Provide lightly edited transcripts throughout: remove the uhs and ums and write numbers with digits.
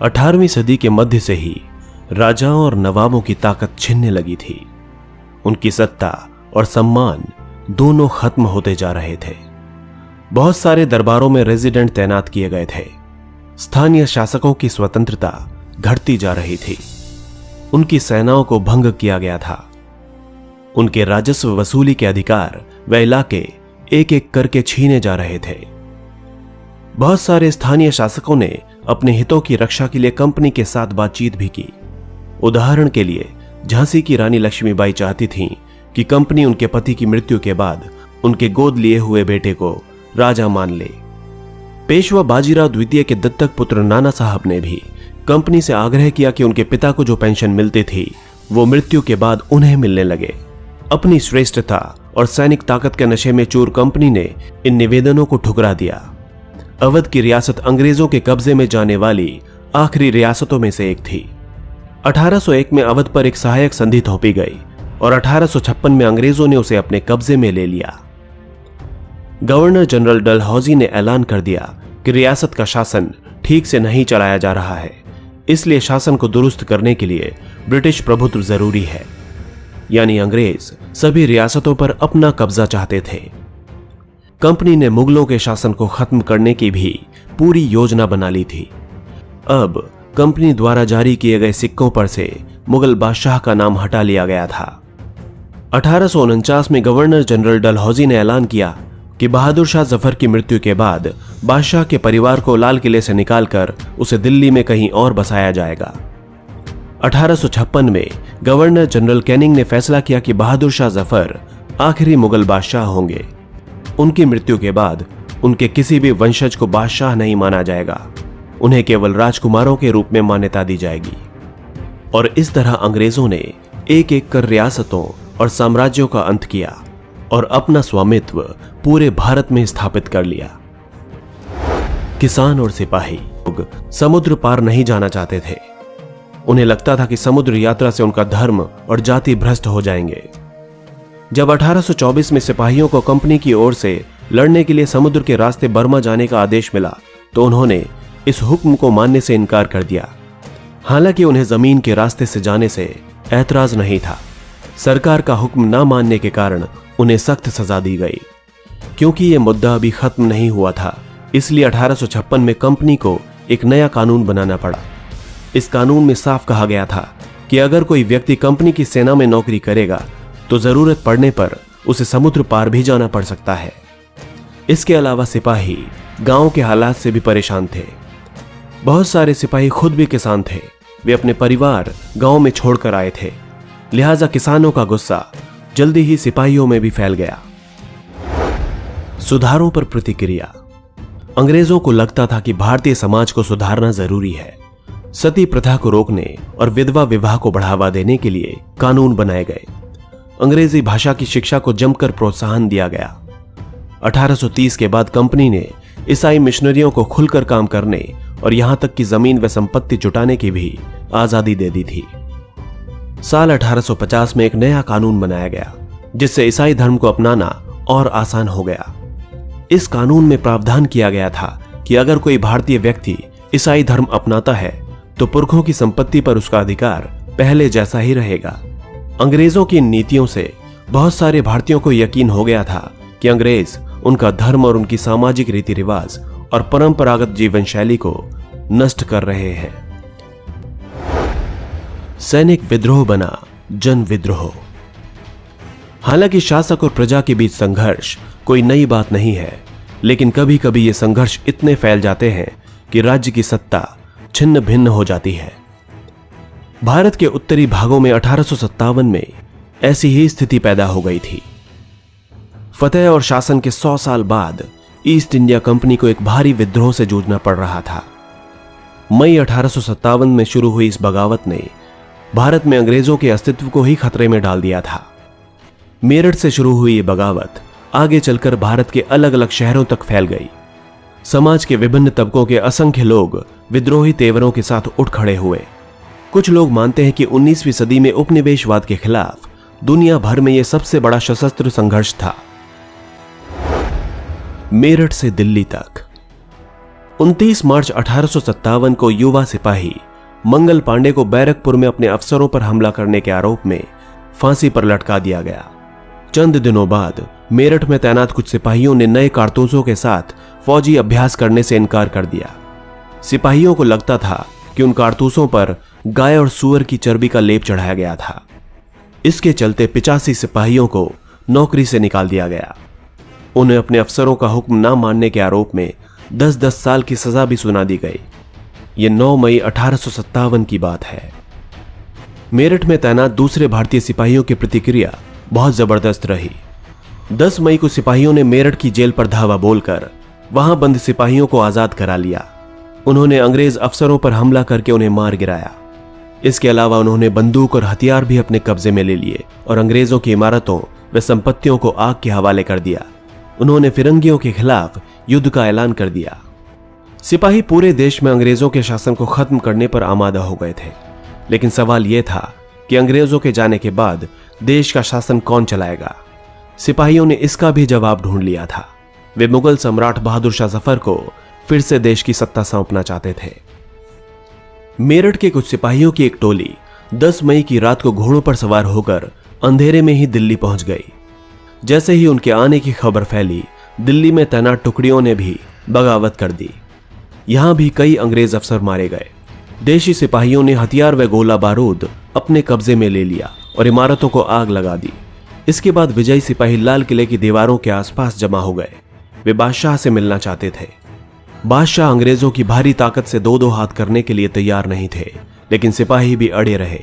18वीं सदी के मध्य से ही राजाओं और नवाबों की ताकत छिनने लगी थी। उनकी सत्ता और सम्मान दोनों खत्म होते जा रहे थे। बहुत सारे दरबारों में रेजिडेंट तैनात किए गए थे। स्थानीय शासकों की स्वतंत्रता घटती जा रही थी। उनकी सेनाओं को भंग किया गया था। उनके राजस्व वसूली के अधिकार व इलाके एक एक करके छीने जा रहे थे। बहुत सारे स्थानीय शासकों ने अपने हितों की रक्षा के लिए कंपनी के साथ बातचीत भी की। उदाहरण के लिए झांसी की रानी लक्ष्मीबाई चाहती थीं कि कंपनी उनके पति की मृत्यु के बाद उनके गोद लिए हुए बेटे को राजा मान ले। पेशवा बाजीराव द्वितीय के दत्तक पुत्र नाना साहब ने भी कंपनी से आग्रह किया कि उनके पिता को जो पेंशन मिलती थी वो मृत्यु के बाद उन्हें मिलने लगे। अपनी श्रेष्ठता और सैनिक ताकत के नशे में चूर कंपनी ने इन निवेदनों को ठुकरा दिया। अवध की रियासत अंग्रेजों के कब्जे में जाने वाली आखिरी रियासतों में से एक थी। 1801 में अवध पर एक सहायक संधि थोपी गई और 1856 में अंग्रेजों ने उसे अपने कब्जे में ले लिया। गवर्नर जनरल डलहौजी ने ऐलान कर दिया कि रियासत का शासन ठीक से नहीं चलाया जा रहा है, इसलिए शासन को दुरुस्त करने के लिए ब्रिटिश प्रभुत्व जरूरी है। यानी अंग्रेज सभी रियासतों पर अपना कब्जा चाहते थे। कंपनी ने मुगलों के शासन को खत्म करने की भी पूरी योजना बना ली थी। अब कंपनी द्वारा जारी किए गए सिक्कों पर से मुगल बादशाह का नाम हटा लिया गया था। 1849 में गवर्नर जनरल डलहौजी ने ऐलान किया कि बहादुर शाह जफर की मृत्यु के बाद बादशाह के परिवार को लाल किले से निकालकर उसे दिल्ली में कहीं और बसाया जाएगा। 1856 में गवर्नर जनरल कैनिंग ने फैसला किया कि बहादुर शाह जफर आखिरी मुगल बादशाह होंगे। उनकी मृत्यु के बाद उनके किसी भी वंशज को बादशाह नहीं माना जाएगा, उन्हें केवल राजकुमारों के रूप में मान्यता दी जाएगी। और इस तरह अंग्रेजों ने एक एक कर रियासतों और साम्राज्यों का अंत किया और अपना स्वामित्व पूरे भारत में स्थापित कर लिया। किसान और सिपाही समुद्र पार नहीं जाना चाहते थे। उन्हें लगता था कि समुद्र यात्रा से उनका धर्म और जाति भ्रष्ट हो जाएंगे। जब 1824 में सिपाहियों को कंपनी की ओर से लड़ने के लिए समुद्र के रास्ते बर्मा जाने का आदेश मिला तो उन्होंने इस हुक्म को मानने से इनकार कर दिया। हालांकि उन्हें जमीन के रास्ते से जाने से ऐतराज नहीं था। सरकार का हुक्म न मानने के कारण उन्हें सख्त सजा दी गई। क्योंकि यह मुद्दा अभी खत्म नहीं हुआ था, इसलिए 1856 में कंपनी को एक नया कानून बनाना पड़ा। इस कानून में साफ कहा गया था कि अगर कोई व्यक्ति कंपनी की सेना में नौकरी करेगा तो जरूरत पड़ने पर उसे समुद्र पार भी जाना पड़ सकता है। इसके अलावा सिपाही गांव के हालात से भी परेशान थे। बहुत सारे सिपाही खुद भी किसान थे। वे अपने परिवार गांव में छोड़कर आए थे, लिहाजा किसानों का गुस्सा जल्दी ही सिपाहियों में भी फैल गया। सुधारों पर प्रतिक्रिया। अंग्रेजों को लगता था कि भारतीय समाज को सुधारना जरूरी है। सती प्रथा को रोकने और विधवा विवाह को बढ़ावा देने के लिए कानून बनाए गए। अंग्रेजी भाषा की शिक्षा को जमकर प्रोत्साहन दिया गया। 1830 के बाद कंपनी ने ईसाई मिशनरियों को खुलकर काम करने और यहां तक कि जमीन व संपत्ति जुटाने की भी आजादी दे दी थी। साल 1850 में एक नया कानून बनाया गया जिससे ईसाई धर्म को अपनाना और आसान हो गया। इस कानून में प्रावधान किया गया था कि अगर कोई भारतीय व्यक्ति ईसाई धर्म अपनाता है तो पुरखों की संपत्ति पर उसका अधिकार पहले जैसा ही रहेगा। अंग्रेजों की इन नीतियों से बहुत सारे भारतीयों को यकीन हो गया था कि अंग्रेज उनका धर्म और उनकी सामाजिक रीति रिवाज और परंपरागत जीवन शैली को नष्ट कर रहे हैं। सैनिक विद्रोह बना जन विद्रोह। हालांकि शासक और प्रजा के बीच संघर्ष कोई नई बात नहीं है, लेकिन कभी कभी ये संघर्ष इतने फैल जाते हैं कि राज्य की सत्ता छिन्न भिन्न हो जाती है। भारत के उत्तरी भागों में 1857 में ऐसी ही स्थिति पैदा हो गई थी। फतेह और शासन के 100 साल बाद ईस्ट इंडिया कंपनी को एक भारी विद्रोह से जूझना पड़ रहा था। मई 1857 में शुरू हुई इस बगावत ने भारत में अंग्रेजों के अस्तित्व को ही खतरे में डाल दिया था। मेरठ से शुरू हुई ये बगावत आगे चलकर भारत के अलग अलग शहरों तक फैल गई। समाज के विभिन्न तबकों के असंख्य लोग विद्रोही तेवरों के साथ उठ खड़े हुए। कुछ लोग मानते हैं कि 19वीं सदी में उपनिवेशवाद के खिलाफ दुनिया भर में यह सबसे बड़ा सशस्त्र संघर्ष था। मेरठ से दिल्ली तक 29 मार्च 1857 को युवा सिपाही मंगल पांडे को बैरकपुर में अपने अफसरों पर हमला करने के आरोप में फांसी पर लटका दिया गया। चंद दिनों बाद मेरठ में तैनात कुछ सिपाहियों ने नए कारतूसों के साथ फौजी अभ्यास करने से इनकार कर दिया। सिपाहियों को लगता था कि उन कारतूसों पर गाय और सूअर की चर्बी का लेप चढ़ाया गया था। इसके चलते 85 सिपाहियों को नौकरी से निकाल दिया गया। उन्हें अपने अफसरों का हुक्म न मानने के आरोप में 10-10 साल की सजा भी सुना दी गई। यह 9 मई 1857 की बात है। मेरठ में तैनात दूसरे भारतीय सिपाहियों की प्रतिक्रिया बहुत जबरदस्त रही। 10 मई को सिपाहियों ने मेरठ की जेल पर धावा बोलकर वहां बंद सिपाहियों को आजाद करा लिया। उन्होंने अंग्रेज अफसरों पर हमला करके उन्हें मार गिराया। इसके अलावा उन्होंने बंदूक और हथियार भी अपने कब्जे में ले लिए और अंग्रेजों की इमारतों व संपत्तियों को आग के हवाले कर दिया। उन्होंने फिरंगियों के खिलाफ युद्ध का ऐलान कर दिया। सिपाही पूरे देश में अंग्रेजों के शासन को खत्म करने पर आमादा हो गए थे, लेकिन सवाल यह था कि अंग्रेजों के जाने के बाद देश का शासन कौन चलाएगा। सिपाहियों ने इसका भी जवाब ढूंढ लिया था। वे मुगल सम्राट बहादुर शाह जफर को फिर से देश की सत्ता सौंपना चाहते थे। मेरठ के कुछ सिपाहियों की एक टोली 10 मई की रात को घोड़ों पर सवार होकर अंधेरे में ही दिल्ली पहुंच गई। जैसे ही उनके आने की खबर फैली, दिल्ली में तैनात टुकड़ियों ने भी बगावत कर दी। यहां भी कई अंग्रेज अफसर मारे गए। देशी सिपाहियों ने हथियार व गोला बारूद अपने कब्जे में ले लिया और इमारतों को आग लगा दी। इसके बाद विजयी सिपाही लाल किले की दीवारों के आसपास जमा हो गए। वे बादशाह से मिलना चाहते थे। बादशाह अंग्रेजों की भारी ताकत से दो हाथ करने के लिए तैयार नहीं थे, लेकिन सिपाही भी अड़े रहे।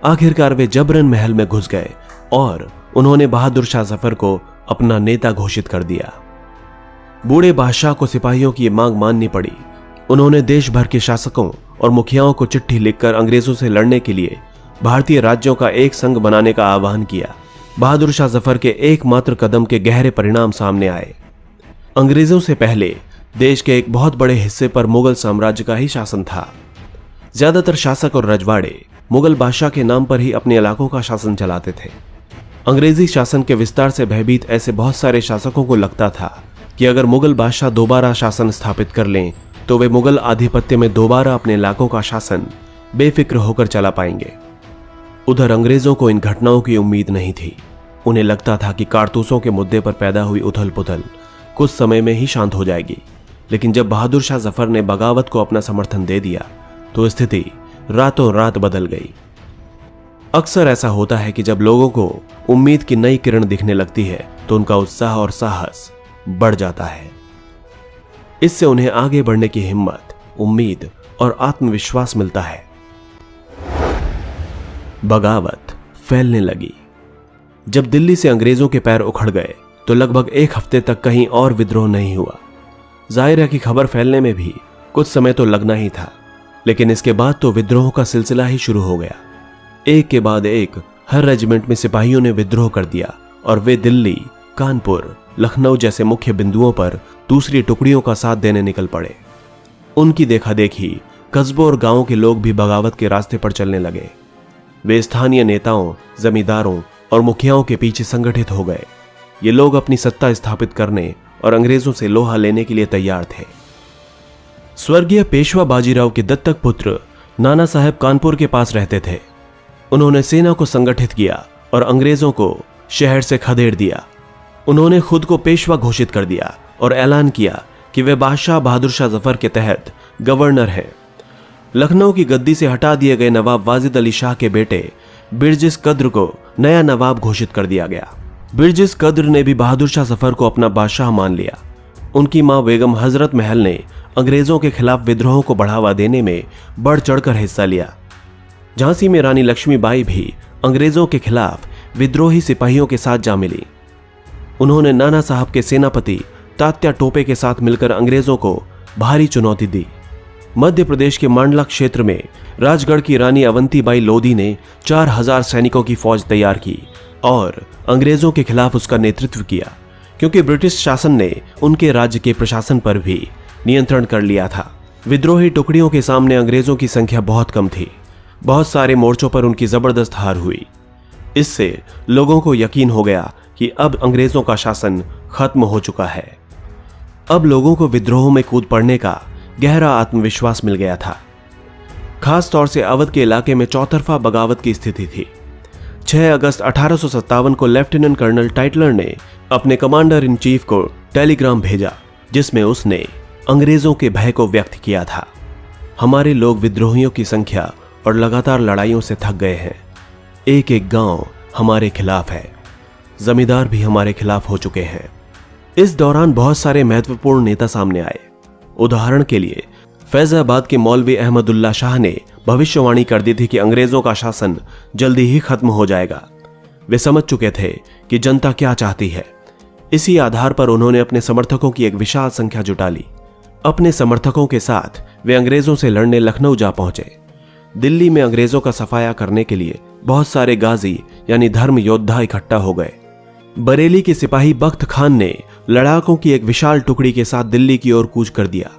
आखिरकार वे जबरन महल में घुस गए और उन्होंने बहादुर शाह जफर को अपना नेता घोषित कर दिया। बूढ़े बादशाह को सिपाहियों की मांग माननी पड़ी। उन्होंने देश भर के शासकों और मुखियाओं को चिट्ठी लिखकर अंग्रेजों से लड़ने के लिए भारतीय राज्यों का एक संघ बनाने का आह्वान किया। बहादुर शाह जफर के एकमात्र कदम के गहरे परिणाम सामने आए। अंग्रेजों से पहले देश के एक बहुत बड़े हिस्से पर मुगल साम्राज्य का ही शासन था। ज्यादातर शासक और रजवाड़े मुगल बादशाह के नाम पर ही अपने इलाकों का शासन चलाते थे। अंग्रेजी शासन के विस्तार से भयभीत ऐसे बहुत सारे शासकों को लगता था कि अगर मुगल बादशाह दोबारा शासन स्थापित कर लें तो वे मुगल आधिपत्य में दोबारा अपने इलाकों का शासन बेफिक्र होकर चला पाएंगे। उधर अंग्रेजों को इन घटनाओं की उम्मीद नहीं थी। उन्हें लगता था कि कारतूसों के मुद्दे पर पैदा हुई उथल पुथल कुछ समय में ही शांत हो जाएगी, लेकिन जब बहादुर शाह जफर ने बगावत को अपना समर्थन दे दिया तो स्थिति रातों रात बदल गई। अक्सर ऐसा होता है कि जब लोगों को उम्मीद की नई किरण दिखने लगती है तो उनका उत्साह और साहस बढ़ जाता है। इससे उन्हें आगे बढ़ने की हिम्मत, उम्मीद और आत्मविश्वास मिलता है। बगावत फैलने लगी। जब दिल्ली से अंग्रेजों के पैर उखड़ गए तो लगभग एक हफ्ते तक कहीं और विद्रोह नहीं हुआ। जाहिर है कि खबर फैलने में भी कुछ समय तो लगना ही था, लेकिन इसके बाद तो विद्रोह का सिलसिला ही शुरू हो गया। एक के बाद एक हर रेजिमेंट में सिपाहियों ने विद्रोह कर दिया और वे दिल्ली, कानपुर, लखनऊ जैसे मुख्य बिंदुओं पर दूसरी टुकड़ियों का साथ देने निकल पड़े। उनकी देखा देखी कस्बों और गांवों के लोग भी बगावत के रास्ते पर चलने लगे। वे स्थानीय नेताओं, जमींदारों और मुखियाओं के पीछे संगठित हो गए। ये लोग अपनी सत्ता स्थापित करने और अंग्रेजों से लोहा लेने के लिए तैयार थे। स्वर्गीय पेशवा बाजीराव के दत्तक पुत्र नाना साहब कानपुर के पास रहते थे। उन्होंने सेना को संगठित किया और अंग्रेजों को शहर से खदेड़ दिया। उन्होंने खुद को पेशवा घोषित कर दिया और ऐलान किया कि वे बादशाह बहादुर शाह जफर के तहत गवर्नर हैं। लखनऊ की गद्दी से हटा दिए गए नवाब वाजिद अली शाह के बेटे बिरजिस कद्र को नया नवाब घोषित कर दिया गया। बिरजिस कद्र ने भी बहादुर शाह जफर को अपना बादशाह मान लिया। उनकी मां बेगम हजरत महल ने अंग्रेजों के खिलाफ विद्रोह को बढ़ावा देने में बढ़ चढ़कर हिस्सा लिया। झांसी में रानी लक्ष्मीबाई भी अंग्रेजों के खिलाफ विद्रोही सिपाहियों के साथ जा मिली। उन्होंने नाना साहब के सेनापति तात्या टोपे के साथ मिलकर अंग्रेजों को भारी चुनौती दी। मध्य प्रदेश के मांडला क्षेत्र में राजगढ़ की रानी अवंतीबाई लोधी ने 4000 सैनिकों की फौज तैयार की और अंग्रेजों के खिलाफ उसका नेतृत्व किया, क्योंकि ब्रिटिश शासन ने उनके राज्य के प्रशासन पर भी नियंत्रण कर लिया था। विद्रोही टुकड़ियों के सामने अंग्रेजों की संख्या बहुत कम थी। बहुत सारे मोर्चों पर उनकी जबरदस्त हार हुई। इससे लोगों को यकीन हो गया कि अब अंग्रेजों का शासन खत्म हो चुका है। अब लोगों को विद्रोह में कूद पड़ने का गहरा आत्मविश्वास मिल गया था। खास तौर से अवध के इलाके में चौतरफा बगावत की स्थिति थी। 6 अगस्त 1857 को लेफ्टिनेंट कर्नल टाइटलर ने अपने कमांडर इन चीफ को टेलीग्राम भेजा, जिसमें उसने अंग्रेजों के भय को व्यक्त किया था। हमारे लोग विद्रोहियों की संख्या और लगातार लड़ाइयों से थक गए हैं। एक एक गांव हमारे खिलाफ है, जमींदार भी हमारे खिलाफ हो चुके हैं। इस दौरान बहुत सारे महत्वपूर्ण नेता सामने आए। उदाहरण के लिए फैजाबाद के मौलवी अहमदुल्ला शाह ने भविष्यवाणी कर दी थी कि अंग्रेजों का शासन जल्दी ही खत्म हो जाएगा। वे समझ चुके थे कि जनता क्या चाहती है। इसी आधार पर उन्होंने अपने समर्थकों की एक विशाल संख्या जुटा ली। अपने समर्थकों के साथ वे अंग्रेजों से लड़ने लखनऊ जा पहुंचे। दिल्ली में अंग्रेजों का सफाया करने के लिए बहुत सारे गाजी यानी धर्म योद्धा इकट्ठा हो गए। बरेली के सिपाही बख्त खान ने लड़ाकों की एक विशाल टुकड़ी के साथ दिल्ली की ओर कूच कर दिया।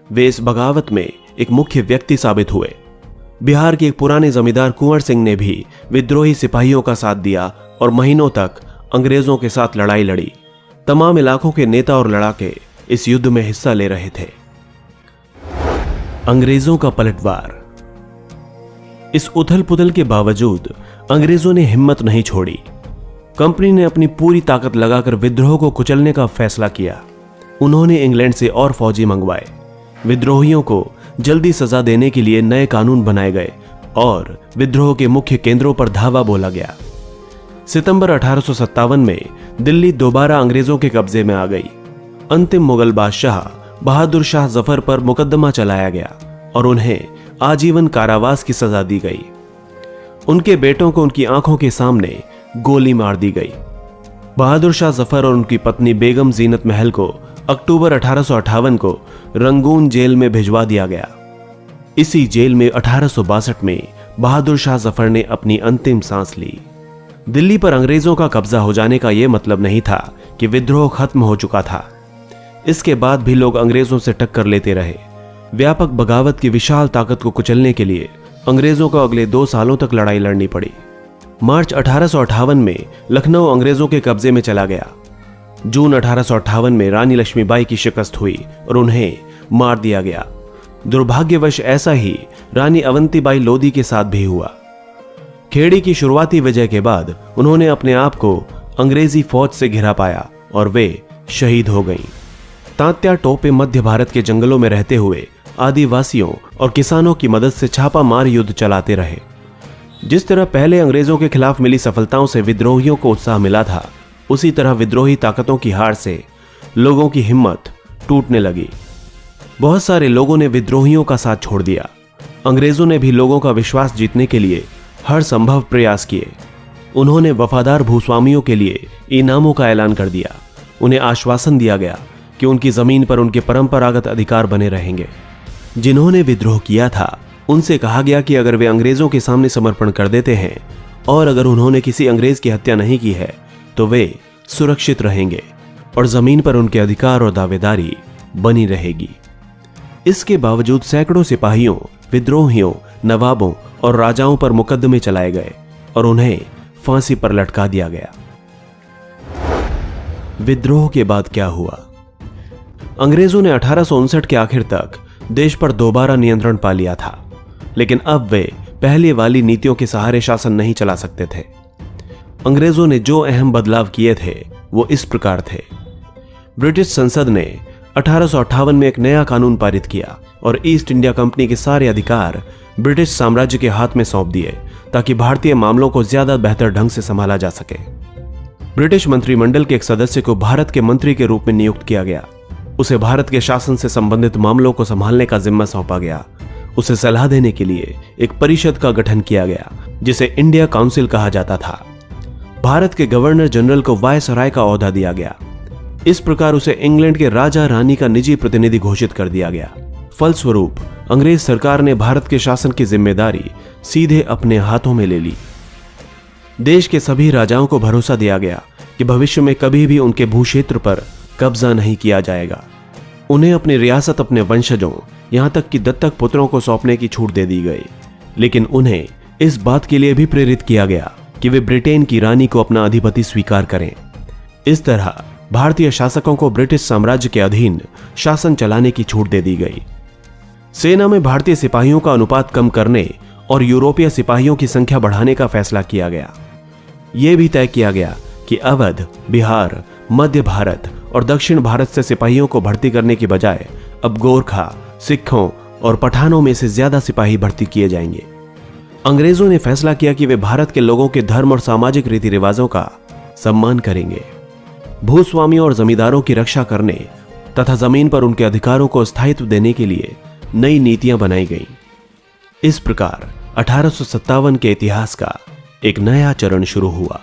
वे इस बगावत में एक मुख्य व्यक्ति साबित हुए। बिहार के एक पुराने जमींदार कुंवर सिंह ने भी विद्रोही सिपाहियों का साथ दिया और महीनों तक अंग्रेजों के साथ लड़ाई लड़ी। तमाम इलाकों के नेता और लड़ाके इस युद्ध में हिस्सा ले रहे थे। अंग्रेजों का पलटवार। इस उथल पुथल के बावजूद अंग्रेजों ने हिम्मत नहीं छोड़ी। कंपनी ने अपनी पूरी ताकत लगाकर विद्रोह को कुचलने का फैसला किया। उन्होंने इंग्लैंड से और फौजी मंगवाए। विद्रोहियों को जल्दी सजा देने के लिए नए कानून बनाए गए और विद्रोह के मुख्य केंद्रों पर धावा बोला गया। सितंबर 1857 में दिल्ली दोबारा अंग्रेजों के कब्जे में आ गई। अंतिम मुगल बादशाह बहादुर शाह जफर पर मुकदमा चलाया गया और उन्हें आजीवन कारावास की सजा दी गई। उनके बेटों को उनकी आंखों के सामने गोली मार दी गई। बहादुर शाह जफर और उनकी पत्नी बेगम जीनत महल को अक्टूबर 1858 को रंगून जेल में भिजवा दिया गया। इसी जेल में 1862 में बहादुर शाह जफर ने अपनी अंतिम सांस ली। दिल्ली पर अंग्रेजों का कब्जा हो जाने का यह मतलब नहीं था कि विद्रोह खत्म हो चुका था। इसके बाद भी लोग अंग्रेजों से टक्कर लेते रहे। व्यापक बगावत की विशाल ताकत को कुचलने के लिए अंग्रेजों को अगले 2 सालों तक लड़ाई लड़नी पड़ी। मार्च 1858 में लखनऊ अंग्रेजों के कब्जे में चला गया। जून 1858 में रानी लक्ष्मीबाई की शिकस्त हुई और उन्हें मार दिया गया। दुर्भाग्यवश ऐसा ही रानी अवंतीबाई लोधी के साथ भी हुआ। खेड़ी की शुरुआती विजय के बाद उन्होंने अपने आप को अंग्रेजी फौज से घिरा पाया और वे शहीद हो गईं। तात्या टोपे मध्य भारत के जंगलों में रहते हुए आदिवासियों और किसानों की मदद से छापा मार युद्ध चलाते रहे। जिस तरह पहले अंग्रेजों के खिलाफ मिली सफलताओं से विद्रोहियों को उत्साह मिला था, उसी तरह विद्रोही ताकतों की हार से लोगों की हिम्मत टूटने लगी। बहुत सारे लोगों ने विद्रोहियों का साथ छोड़ दिया। अंग्रेजों ने भी लोगों का विश्वास जीतने के लिए हर संभव प्रयास किए। उन्होंने वफादार भूस्वामियों के लिए इनामों का ऐलान कर दिया। उन्हें आश्वासन दिया गया कि उनकी जमीन पर उनके परंपरागत अधिकार बने रहेंगे। जिन्होंने विद्रोह किया था उनसे कहा गया कि अगर वे अंग्रेजों के सामने समर्पण कर देते हैं और अगर उन्होंने किसी अंग्रेज की हत्या नहीं की है तो वे सुरक्षित रहेंगे और जमीन पर उनके अधिकार और दावेदारी बनी रहेगी। इसके बावजूद सैकड़ों सिपाहियों, विद्रोहियों, नवाबों और राजाओं पर मुकदमे चलाए गए और उन्हें फांसी पर लटका दिया गया। विद्रोह के बाद क्या हुआ? अंग्रेजों ने 1859 के आखिर तक देश पर दोबारा नियंत्रण पा लिया था, लेकिन अब वे पहले वाली नीतियों के सहारे शासन नहीं चला सकते थे। अंग्रेजों ने जो अहम बदलाव किए थे वो इस प्रकार थे। ब्रिटिश संसद ने 1858 में एक नया कानून पारित किया और ईस्ट इंडिया कंपनी के सारे अधिकार ब्रिटिश साम्राज्य के हाथ में सौंप दिए ताकि भारतीय मामलों को ज्यादा बेहतर ढंग से संभाला जा सके। ब्रिटिश मंत्रिमंडल के एक सदस्य को भारत के मंत्री के रूप में नियुक्त किया गया। उसे भारत के शासन से संबंधित मामलों को संभालने का जिम्मा सौंपा गया। उसे सलाह देने के लिए एक परिषद का गठन किया गया जिसे इंडिया काउंसिल कहा जाता था। भारत के गवर्नर जनरल को वायसराय का ओहदा दिया गया। इस प्रकार उसे इंग्लैंड के राजा रानी का निजी प्रतिनिधि घोषित कर दिया गया। फलस्वरूप अंग्रेज सरकार ने भारत के शासन की जिम्मेदारी सीधे अपने हाथों में ले ली। देश के सभी राजाओं को भरोसा दिया गया कि भविष्य में कभी भी उनके भूक्षेत्र पर कब्जा नहीं किया जाएगा। उन्हें अपनी रियासत अपने वंशजों, यहां तक कि दत्तक पुत्रों को सौंपने की छूट दे दी गई, लेकिन उन्हें इस बात के लिए भी प्रेरित किया गया कि वे ब्रिटेन की रानी को अपना अधिपति स्वीकार करें। इस तरह भारतीय शासकों को ब्रिटिश साम्राज्य के अधीन शासन चलाने की छूट दे दी गई। सेना में भारतीय सिपाहियों का अनुपात कम करने और यूरोपीय सिपाहियों की संख्या बढ़ाने का फैसला किया गया। यह भी तय किया गया कि अवध, बिहार, मध्य भारत और दक्षिण भारत से सिपाहियों को भर्ती करने की बजाय अब गोरखा, सिखों और पठानों में से ज्यादा सिपाही भर्ती किए जाएंगे। अंग्रेजों ने फैसला किया कि वे भारत के लोगों के धर्म और सामाजिक रीति रिवाजों का सम्मान करेंगे। भूस्वामियों और जमींदारों की रक्षा करने तथा जमीन पर उनके अधिकारों को स्थायित्व देने के लिए नई नीतियां बनाई गईं। इस प्रकार 1857 के इतिहास का एक नया चरण शुरू हुआ।